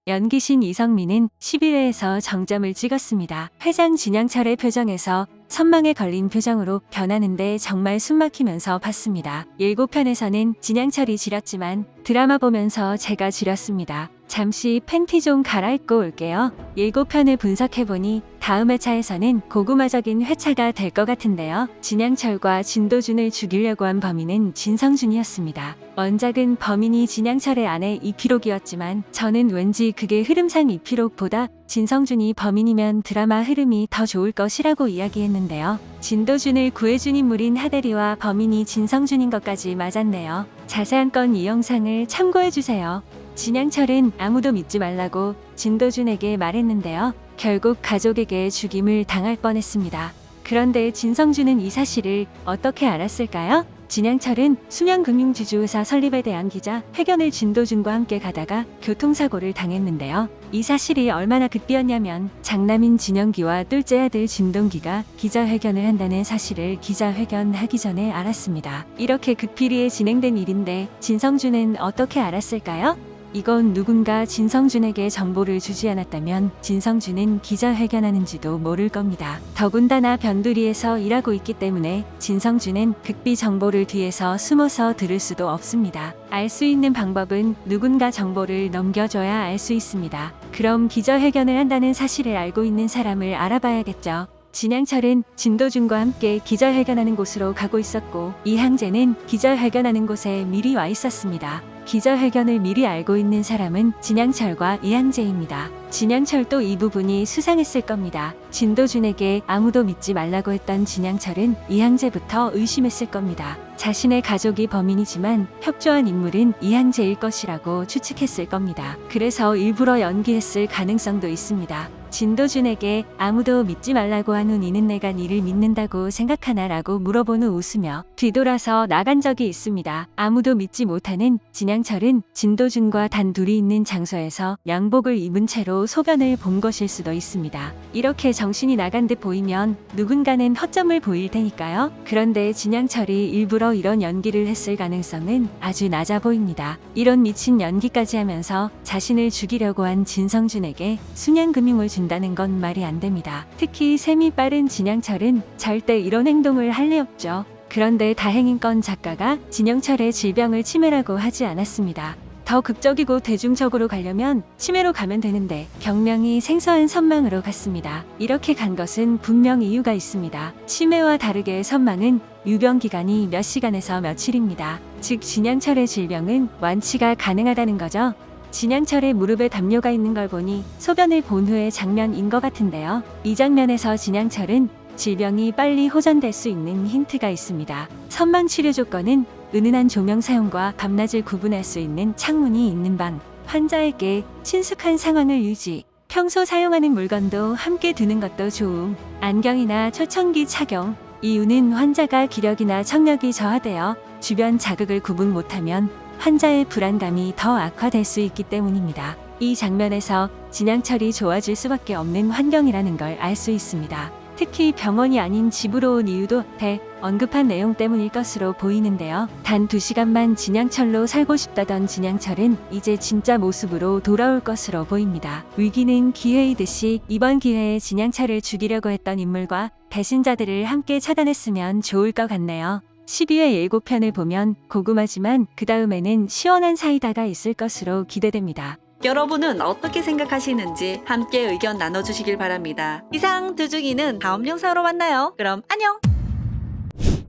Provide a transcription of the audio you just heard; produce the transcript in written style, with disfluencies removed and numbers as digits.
연기신 이성민은 11회에서 정점을 찍었습니다. 회장 진양철의 표정에서 선망에 걸린 표정으로 변하는데 정말 숨막히면서 봤습니다. 예고편에서는 진양철이 지렸지만 드라마 보면서 제가 지렸습니다. 잠시 팬티 좀 갈아입고 올게요. 예고편을 분석해보니 다음 회차에서는 고구마적인 회차가 될 것 같은데요. 진양철과 진도준을 죽이려고 한 범인은 진성준이었습니다. 원작은 범인이 진양철의 아내 이피록이었지만 저는 왠지 그게 흐름상 이피록보다 진성준이 범인이면 드라마 흐름이 더 좋을 것이라고 이야기했는데요. 진도준을 구해준 인물인 하대리와 범인이 진성준인 것까지 맞았네요. 자세한 건 이 영상을 참고해주세요. 진양철은 아무도 믿지 말라고 진도준에게 말했는데요. 결국 가족에게 죽임을 당할 뻔했습니다. 그런데 진성준은 이 사실을 어떻게 알았을까요? 진양철은 순양금융지주회사 설립에 대한 기자 회견을 진도준과 함께 가다가 교통사고를 당했는데요. 이 사실이 얼마나 급비였냐면 장남인 진영기와 둘째 아들 진동기가 기자회견을 한다는 사실을 기자회견하기 전에 알았습니다. 이렇게 급비리에 진행된 일인데 진성준은 어떻게 알았을까요? 이건 누군가 진성준에게 정보를 주지 않았다면 진성준은 기자회견하는지도 모를 겁니다. 더군다나 변두리에서 일하고 있기 때문에 진성준은 극비 정보를 뒤에서 숨어서 들을 수도 없습니다. 알 수 있는 방법은 누군가 정보를 넘겨줘야 알 수 있습니다. 그럼 기자회견을 한다는 사실을 알고 있는 사람을 알아봐야겠죠. 진양철은 진도준과 함께 기자회견하는 곳으로 가고 있었고 이항재는 기자회견하는 곳에 미리 와 있었습니다. 기자회견을 미리 알고 있는 사람은 진양철과 이항재입니다. 진양철도 이 부분이 수상했을 겁니다. 진도준에게 아무도 믿지 말라고 했던 진양철은 이항재부터 의심했을 겁니다. 자신의 가족이 범인이지만 협조한 인물은 이항재일 것이라고 추측했을 겁니다. 그래서 일부러 연기했을 가능성도 있습니다. 진도준에게 아무도 믿지 말라고 한 후 니는 내가 니를 믿는다고 생각하나 라고 물어본 후 웃으며 뒤돌아서 나간 적이 있습니다. 아무도 믿지 못하는 진양철은 진도준과 단둘이 있는 장소에서 양복을 입은 채로 소변을 본 것일 수도 있습니다. 이렇게 정신이 나간 듯 보이면 누군가는 허점을 보일 테니까요. 그런데 진양철이 일부러 이런 연기를 했을 가능성은 아주 낮아 보입니다. 이런 미친 연기까지 하면서 자신을 죽이려고 한 진성준에게 순양금융을 준다는 건 말이 안 됩니다. 특히 셈이 빠른 진양철은 절대 이런 행동을 할 리 없죠. 그런데 다행인 건 작가가 진영철의 질병을 치매라고 하지 않았습니다. 더 극적이고 대중적으로 가려면 치매로 가면 되는데 경명이 생소한 선망으로 갔습니다. 이렇게 간 것은 분명 이유가 있습니다. 치매와 다르게 선망은 유병 기간이 몇 시간에서 며칠입니다. 즉 진양철의 질병은 완치가 가능하다는 거죠. 진양철의 무릎에 담요가 있는 걸 보니 소변을 본 후의 장면인 것 같은데요. 이 장면에서 진양철은 질병이 빨리 호전될 수 있는 힌트가 있습니다. 선망 치료 조건은 은은한 조명 사용과 밤낮을 구분할 수 있는 창문이 있는 방, 환자에게 친숙한 상황을 유지, 평소 사용하는 물건도 함께 두는 것도 좋음, 안경이나 초청기 착용. 이유는 환자가 기력이나 청력이 저하되어 주변 자극을 구분 못하면 환자의 불안감이 더 악화될 수 있기 때문입니다. 이 장면에서 진양철이 좋아질 수밖에 없는 환경이라는 걸 알 수 있습니다. 특히 병원이 아닌 집으로 온 이유도 배 언급한 내용 때문일 것으로 보이는데요. 단 2시간만 진양철로 살고 싶다던 진양철은 이제 진짜 모습으로 돌아올 것으로 보입니다. 위기는 기회이듯이 이번 기회에 진양철을 죽이려고 했던 인물과 배신자들을 함께 차단했으면 좋을 것 같네요. 12회 예고편을 보면 고구마지만 그 다음에는 시원한 사이다가 있을 것으로 기대됩니다. 여러분은 어떻게 생각하시는지 함께 의견 나눠주시길 바랍니다. 이상 두중이는 다음 영상으로 만나요. 그럼 안녕!